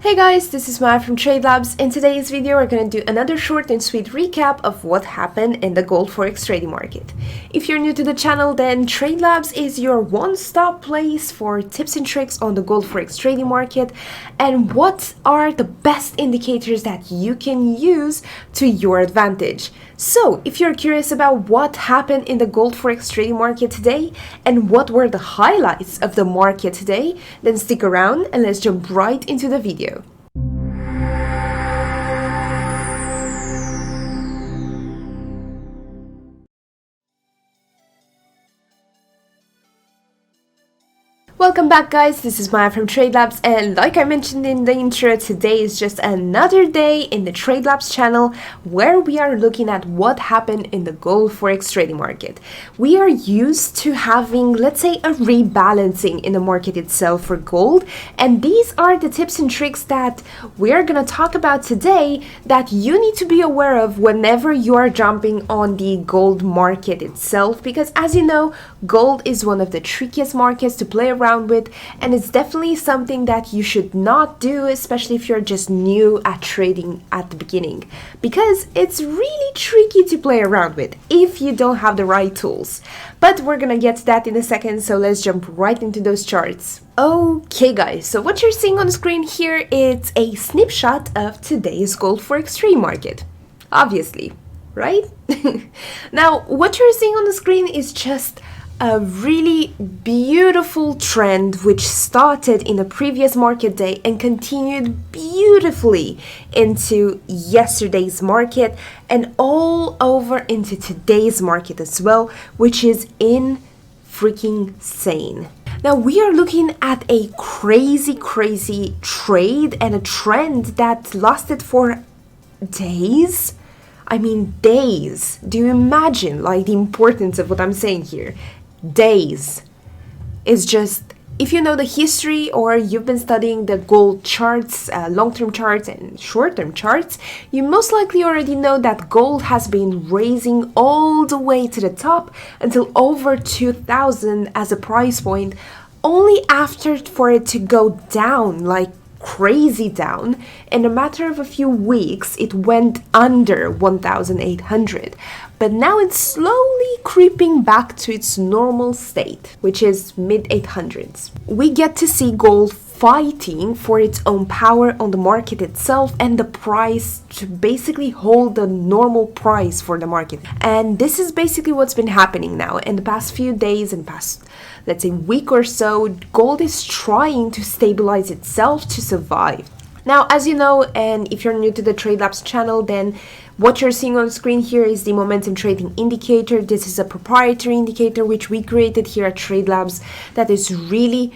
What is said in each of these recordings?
Hey guys, this is Maya from TradeLabs. In today's video, we're going to do another short and sweet recap of what happened in the gold forex trading market. If you're new to the channel, then TradeLabs is your one-stop place for tips and tricks on the gold forex trading market and what are the best indicators that you can use to your advantage. So, if you're curious about what happened in the gold forex trading market today and what were the highlights of the market today, then stick around and let's jump right into the video. Welcome back guys, this is Maya from TradeLabs, and like I mentioned in the intro, today is just another day in the TradeLabs channel where we are looking at what happened in the gold forex trading market. We are used to having, let's say, a rebalancing in the market itself for gold, and these are the tips and tricks that we're gonna talk about today that you need to be aware of whenever you are jumping on the gold market itself, because as you know, gold is one of the trickiest markets to play around with, and it's definitely something that you should not do, especially if you're just new at trading at the beginning, because it's really tricky to play around with if you don't have the right tools. But we're gonna get to that in a second, so let's jump right into those charts. Okay guys, so what you're seeing on the screen here, it's a snapshot of today's gold forex trading market, obviously, right? Now what you're seeing on the screen is just a really beautiful trend which started in the previous market day and continued beautifully into yesterday's market and all over into today's market as well, which is freaking insane. Now we are looking at a crazy trade and a trend that lasted for days. I mean days. Do you imagine like the importance of what I'm saying here? Days. It's just, if you know the history or you've been studying the gold charts, long-term charts and short-term charts, you most likely already know that gold has been raising all the way to the top until over 2000 as a price point, only after for it to go down like crazy down. In a matter of a few weeks it went under 1800, but now it's slowly creeping back to its normal state, which is mid 800s. We get to see gold fighting for its own power on the market itself and the price to basically hold the normal price for the market. And this is basically what's been happening now in the past few days and past, let's say, week or so. Gold is trying to stabilize itself to survive. Now, as you know, and if you're new to the TradeLabs channel, then what you're seeing on the screen here is the momentum trading indicator. This is a proprietary indicator which we created here at TradeLabs that is really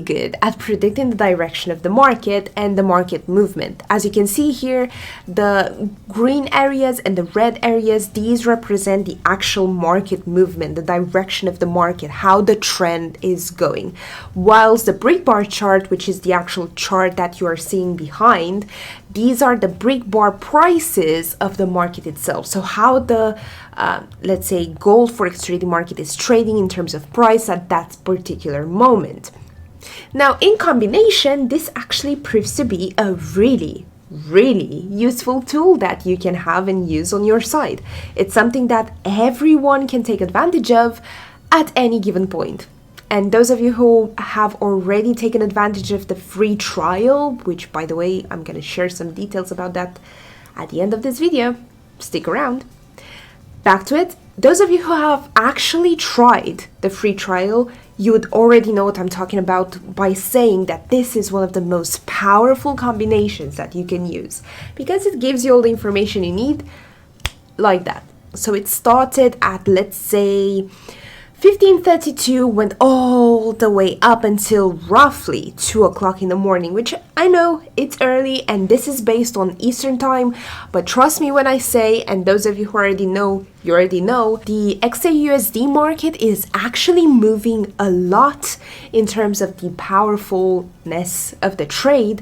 good at predicting the direction of the market and the market movement. As you can see here, the green areas and the red areas, these represent the actual market movement, the direction of the market, how the trend is going. Whilst the brick bar chart, which is the actual chart that you are seeing behind, these are the brick bar prices of the market itself. So how the, let's say, gold forex trading market is trading in terms of price at that particular moment. Now, in combination, this actually proves to be a really useful tool that you can have and use on your side. It's something that everyone can take advantage of at any given point. And those of you who have already taken advantage of the free trial, which by the way, I'm going to share some details about that at the end of this video, stick around. Back to it. Those of you who have actually tried the free trial, you would already know what I'm talking about by saying that this is one of the most powerful combinations that you can use because it gives you all the information you need like that. So it started at, let's say, 1532, went all the way up until roughly 2 o'clock in the morning, which I know it's early and this is based on Eastern time, but trust me when I say, and those of you who already know, you already know, the XAUUSD market is actually moving a lot in terms of the powerfulness of the trade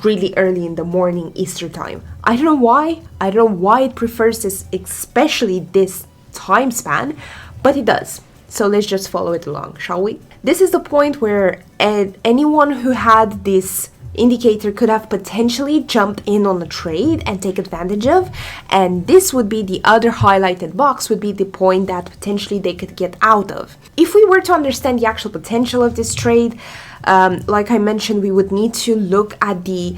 really early in the morning Eastern time. I don't know why. I don't know why it prefers this, especially this time span, but it does. So let's just follow it along, shall we? This is the point where anyone who had this indicator could have potentially jumped in on the trade and take advantage of, and this would be the other highlighted box, would be the point that potentially they could get out of. If we were to understand the actual potential of this trade, like I mentioned, we would need to look at the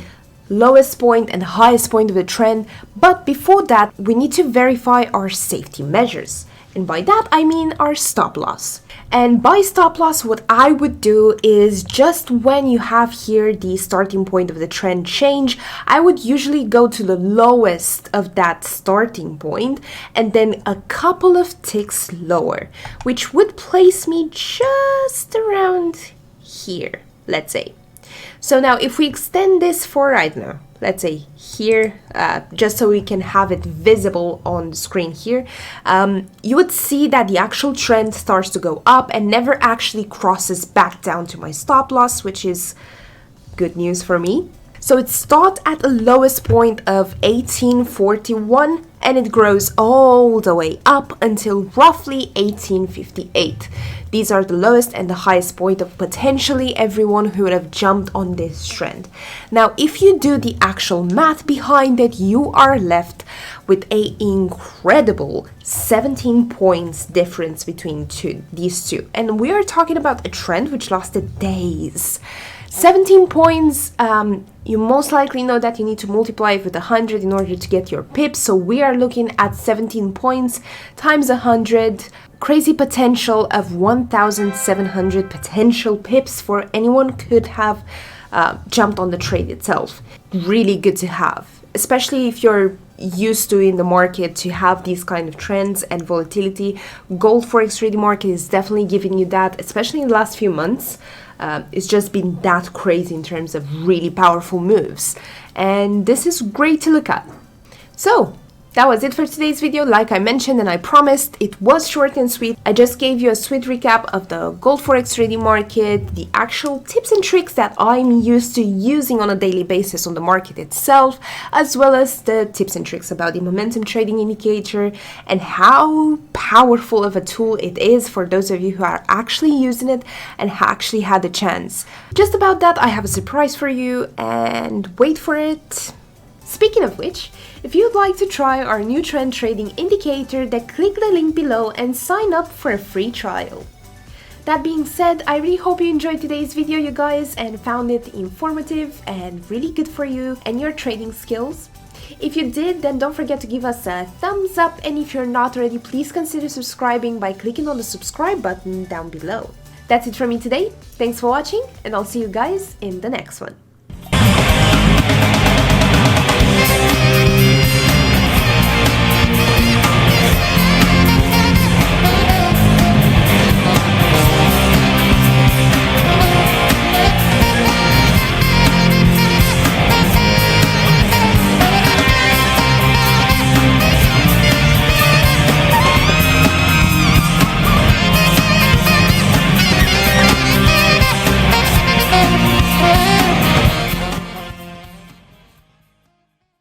lowest point and highest point of the trend, but before that we need to verify our safety measures, and by that I mean our stop loss. And by stop loss, what I would do is, just when you have here the starting point of the trend change, I would usually go to the lowest of that starting point and then a couple of ticks lower, which would place me just around here, let's say. So now if we extend this for right now, let's say here, just so we can have it visible on the screen here, you would see that the actual trend starts to go up and never actually crosses back down to my stop loss, which is good news for me. So it starts at the lowest point of 1841 and it grows all the way up until roughly 1858. These are the lowest and the highest point of potentially everyone who would have jumped on this trend. Now, if you do the actual math behind it, you are left with an incredible 17 points difference between these two. And we are talking about a trend which lasted days. 17 points, you most likely know that you need to multiply it with 100 in order to get your pips. So we are looking at 17 points times 100. Crazy potential of 1,700 potential pips for anyone could have jumped on the trade itself. Really good to have, especially if you're used to in the market to have these kind of trends and volatility. Gold Forex Trading market is definitely giving you that, especially in the last few months. It's just been that crazy in terms of really powerful moves, and this is great to look at. So that was it for today's video. Like I mentioned and I promised, it was short and sweet. I just gave you a sweet recap of the gold forex trading market, the actual tips and tricks that I'm used to using on a daily basis on the market itself, as well as the tips and tricks about the momentum trading indicator and how powerful of a tool it is for those of you who are actually using it and actually had the chance. Just about that, I have a surprise for you, and wait for it. Speaking of which, if you'd like to try our new trend trading indicator, then click the link below and sign up for a free trial. That being said, I really hope you enjoyed today's video, you guys, and found it informative and really good for you and your trading skills. If you did, then don't forget to give us a thumbs up, and if you're not already, please consider subscribing by clicking on the subscribe button down below. That's it from me today. Thanks for watching, and I'll see you guys in the next one.